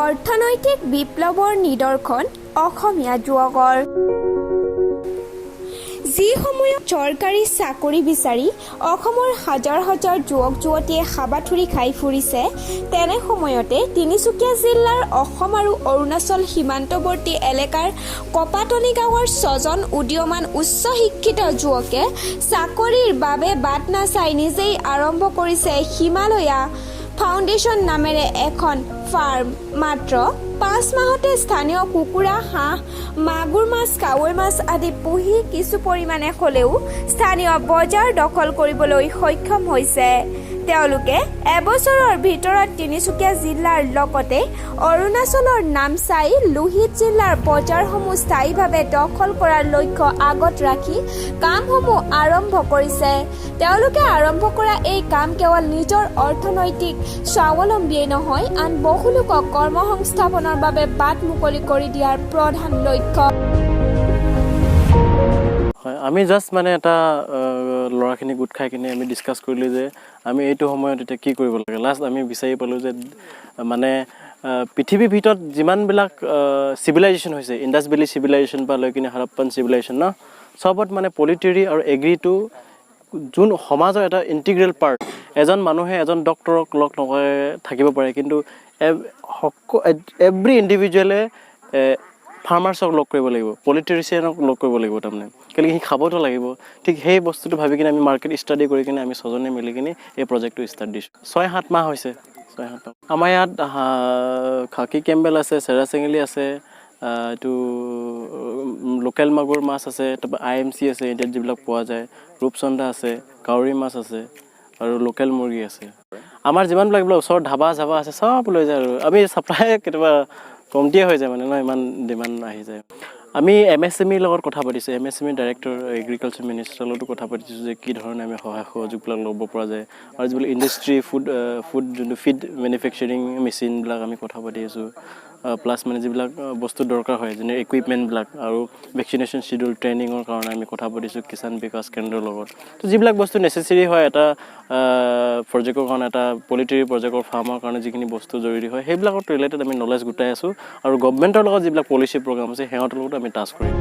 অৰ্থনৈতিক বিপ্লৱৰ নিদৰ্শন অসমীয়া যুৱকৰ। যি সময়ত চৰকাৰী চাকৰি বিচাৰি অসমৰ হাজাৰ হাজাৰ যুৱক যুৱতীয়ে হাবাথুৰি খাই ফুৰিছে, তেনে সময়তে তিনিচুকীয়া জিলাৰ অসম আৰু অৰুণাচল সীমান্তৱৰ্তী এলেকাৰ কপাতনি গাঁৱৰ 6জন উদীয়মান উচ্চ শিক্ষিত যুৱকে চাকৰিৰ বাবে বাট নাচাই নিজেই আৰম্ভ কৰিছে হিমালয়া ফাউণ্ডেশ্যন নামেৰে এখন ফাৰ্ম। মাত্ৰ 5 মাহতে স্থানীয় কুকুৰা, হাঁহ, মাগুৰ মাছ, কাৱৈ মাছ আদি পুহি কিছু পৰিমাণে হ'লেও স্থানীয় বজাৰ দখল কৰিবলৈ সক্ষম হৈছে। তেওঁলোকে এবছৰৰ ভিতৰত তিনিচুকীয়া জিলাৰ লগতে অৰুণাচলৰ নামচাই, লোহিত জিলাৰ বজাৰসমূহ স্থায়ীভাৱে দখল কৰাৰ লক্ষ্য আগত ৰাখি কামসমূহ আৰম্ভ কৰিছে। তেওঁলোকে আৰম্ভ কৰা এই কাম কেৱল নিজৰ অৰ্থনৈতিক স্বাৱলম্বীয়েই নহয়, আন বহু লোকক কৰ্মসংস্থাপনৰ বাবে বাট মুকলি কৰি দিয়াৰ প্ৰধান লক্ষ্য। আমি জাষ্ট মানে এটা ল'ৰাখিনি গোট খাই কিনে আমি ডিছকাছ কৰিলোঁ যে আমি এইটো সময়ত এতিয়া কি কৰিব লাগে। লাষ্ট আমি বিচাৰি পালোঁ যে মানে পৃথিৱীৰ ভিতৰত যিমানবিলাক চিভিলাইজেশ্যন হৈছে, ইণ্ডাছ ভেলী চিভিলাইজেশ্যন পৰা লৈ কিনে হাৰাপ্পান চিভিলাইজেশ্যন ন, চবত মানে পলিটেৰী আৰু এগ্ৰিটো যোন সমাজৰ এটা ইণ্টিগ্ৰেল পাৰ্ট। এজন মানুহে এজন ডক্টৰক লগ নকৰে থাকিব পাৰে, কিন্তু এভৰি ইণ্ডিভিজুৱেলে ফাৰ্মাৰ্ছক লগ কৰিব লাগিব, পলিটিচিয়ানক লগ কৰিব লাগিব। তাৰমানে কেলৈ সি খাবতো লাগিব। ঠিক সেই বস্তুটো ভাবি কিনে আমি মাৰ্কেট ষ্টাডি কৰি কিনে আমি 6জনে মিলি কিনে এই প্ৰজেক্টটো ষ্টাৰ্ট দিছোঁ। 6-7 মাহ হৈছে। 6-7 মাহ আমাৰ ইয়াত খাকী কেম্বেল আছে, চেৰা চেঙেলী আছে, এইটো লোকেল মাগুৰ মাছ আছে, তাৰপৰা IMC আছে, ইণ্ডিয়াত যিবিলাক পোৱা যায়, ৰূপচন্দা আছে, কাউৰী মাছ আছে আৰু লোকেল মুৰ্গী আছে। আমাৰ যিমানবিলাক এইবিলাক ওচৰত ধাবা আছে চব লৈ যায়। আৰু আমি ছাপ্লাই কেতিয়াবা কমটিয়ে হৈ যায় মানে ন, ইমান ডিমাণ্ড আহি যায়। আমি MSMEৰ লগত কথা পাতিছোঁ, MSME ডাইৰেক্টৰ এগ্ৰিকালচাৰ মিনিষ্টাৰৰ লগতো কথা পাতিছোঁ যে কি ধৰণে আমি সহায় সহযোগবিলাক ল'ব পৰা যায়। আৰু যিবিলাক ইণ্ডাষ্ট্ৰি ফুড যোনটো ফিড মেনুফেকচাৰিং মেচিনবিলাক আমি কথা পাতি আছোঁ। প্লাছ মানে যিবিলাক বস্তু দৰকাৰ হয়, যেনে ইকুইপমেণ্টবিলাক আৰু ভেকচিনেশ্যন শ্বিডিউল ট্ৰেইনিঙৰ কাৰণে আমি কথা পাতিছোঁ কিষাণ বিকাশ কেন্দ্ৰৰ লগত। তো যিবিলাক বস্তু নেচেচেৰী হয় এটা প্ৰজেক্টৰ কাৰণে, এটা পলিটেৰী প্ৰজেক্টৰ ফাৰ্মৰ কাৰণে যিখিনি বস্তু জৰুৰী হয়, সেইবিলাকত ৰিলেটেড আমি নলেজ গোটাই আছোঁ। আৰু গভমেণ্টৰ লগত যিবিলাক পলিচি প্ৰগ্ৰাম আছে সিহঁতৰ লগত আমি টাচ কৰিম।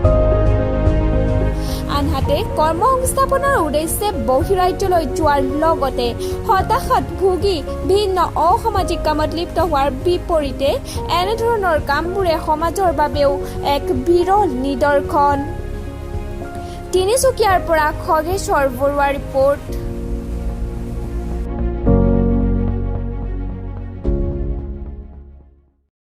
আনহাতে কৰ্মসংস্থাপনৰ উদ্দেশ্যে বহিৰাজ্যলৈ যোৱাৰ লগতে হতাশাত ভুগি ভিন্ন অসামাজিক কামত লিপ্ত হোৱাৰ বিপৰীতে এনেধৰণৰ কামবোৰে সমাজৰ বাবেও এক বিৰল নিদৰ্শন। তিনিচুকীয়াৰ পৰা খগেশ্বৰ বৰুৱা ৰিপৰ্ট।